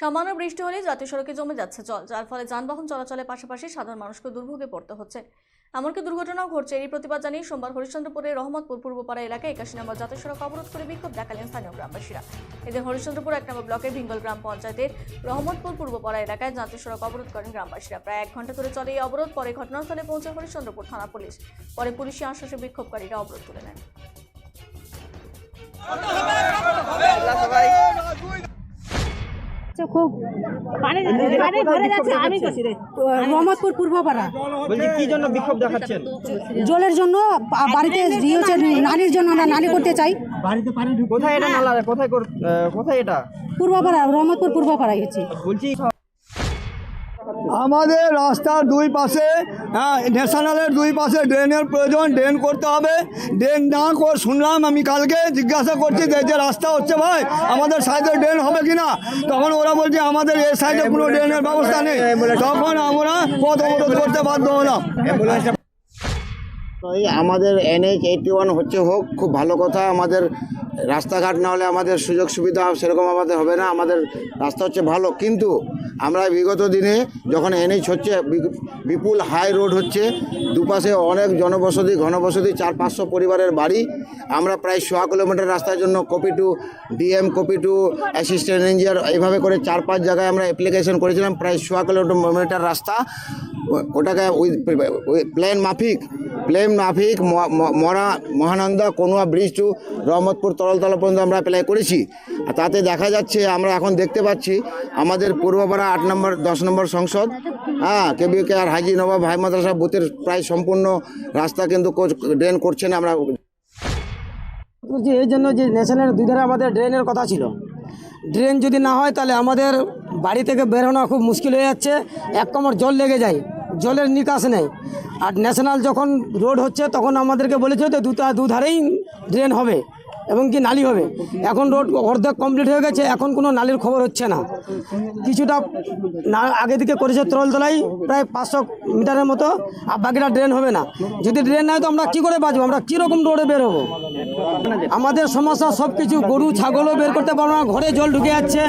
সামান্য বৃষ্টি হলে জাতীয় সড়কে জমে যাচ্ছে জল, যার ফলে যানবাহন চলাচলের পাশাপাশি সাধারণ মানুষকে দুর্ভোগে পড়তে হচ্ছে। এমনকি দুর্ঘটনাও ঘটছে। এই প্রতিবাদ জানিয়ে সোমবার হরিশ্চন্দ্রপুরের রহমতপুর পূর্বপাড়া এলাকায় 81 নম্বর জাতীয় সড়ক অবরোধ করে বিক্ষোভ দেখালেন স্থানীয় গ্রামবাসীরা। এদিন হরিশ্চন্দ্রপুর 1 নম্বর ব্লকের ভিঙ্গল গ্রাম পঞ্চায়েতের রহমতপুর পূর্বপাড়া এলাকায় জাতীয় সড়ক অবরোধ করেন গ্রামবাসীরা। প্রায় 1 ঘন্টা ধরে চলে এই অবরোধ। পরে ঘটনাস্থলে পৌঁছে হরিশ্চন্দ্রপুর থানা পুলিশ। পরে পুলিশি আশ্বাসে বিক্ষোভকারীরা অবরোধ তুলে নেন। খুব পানি ভরে যাচ্ছে। আমি রহমতপুর পূর্বপাড়া। বলছি কি জন্য বিক্ষোভ দেখাচ্ছেন? জলের জন্য বাড়িতে হচ্ছে নালির জন্য আমরা নালি করতে চাই। বাড়িতে পানি কোথায় এটা নালা? কোথায় এটা? পূর্বপাড়া, রহমতপুর পূর্বপাড়ায় গেছি। বলছি আমাদের রাস্তার দুই পাশে ন্যাশনালের দুই পাশে ড্রেনের প্রয়োজন, ড্রেন করতে হবে। ড্রেন না করে শুনলাম, আমি কালকে জিজ্ঞাসা করছি যে রাস্তা হচ্ছে ভাই আমাদের সাইডে ড্রেন হবে কিনা, তখন ওরা বলছে আমাদের এই সাইডে কোনো ড্রেনের ব্যবস্থা নেই। তখন আমরা পথ অবরোধ করতে বাধ্য হলাম। আমাদের NH 81 হচ্ছে হোক, খুব ভালো কথা। আমাদের রাস্তাঘাট না হলে আমাদের সুযোগ সুবিধা সেরকম আমাদের হবে না। আমাদের রাস্তা হচ্ছে ভালো, কিন্তু আমরা বিগত দিনে যখন NH হচ্ছে, বিপুল হাই রোড হচ্ছে, দুপাশে অনেক জনবসতি, ঘনবসতি, 400-500 পরিবারের বাড়ি। আমরা প্রায় 100 কিলোমিটার রাস্তার জন্য copy to DM, copy to assistant engineer, এইভাবে করে 4-5 জায়গায় আমরা অ্যাপ্লিকেশন করেছিলাম। প্রায় 100 কিলোমিটার রাস্তা, ওটাকে ওই প্ল্যান মাফিক মহানন্দা কনুয়া ব্রিজ টু রহমতপুর তরলতলা পর্যন্ত আমরা অ্যাপ্লাই করেছি। আর তাতে দেখা যাচ্ছে, আমরা এখন দেখতে পাচ্ছি আমাদের পূর্বপাড়া 8 নম্বর 10 নম্বর সংসদ, KBK আর হাজি নবাব হাই মাদ্রাসা বুথের প্রায় সম্পূর্ণ রাস্তা কিন্তু ড্রেন করছে না। আমরা এই জন্য যে ন্যাশনালের দুধারে আমাদের ড্রেনের কথা ছিল, ড্রেন যদি না হয় তাহলে আমাদের বাড়ি থেকে বেরোনো খুব মুশকিল হয়ে যাচ্ছে। 1 কোমর জল লেগে যায়, জলের নিকাশ নেই। আর ন্যাশনাল যখন রোড হচ্ছে তখন আমাদেরকে বলেছিল যে দুধারেই ড্রেন হবে এবং কি নালি হবে। এখন রোড অর্ধেক কমপ্লিট হয়ে গেছে, এখন কোনো নালির খবর হচ্ছে না। কিছুটা আগে দিকে করেছে তরলতলায় প্রায় 500 মিটারের মতো, আর বাকিটা ড্রেন হবে না। যদি ড্রেন নাই তো আমরা কী করে বাঁচবো? আমরা কীরকম রোডে বের হবো? আমাদের সমস্যা সব কিছু, গরু ছাগলও বের করতে পারবো না, ঘরে জল ঢুকে যাচ্ছে।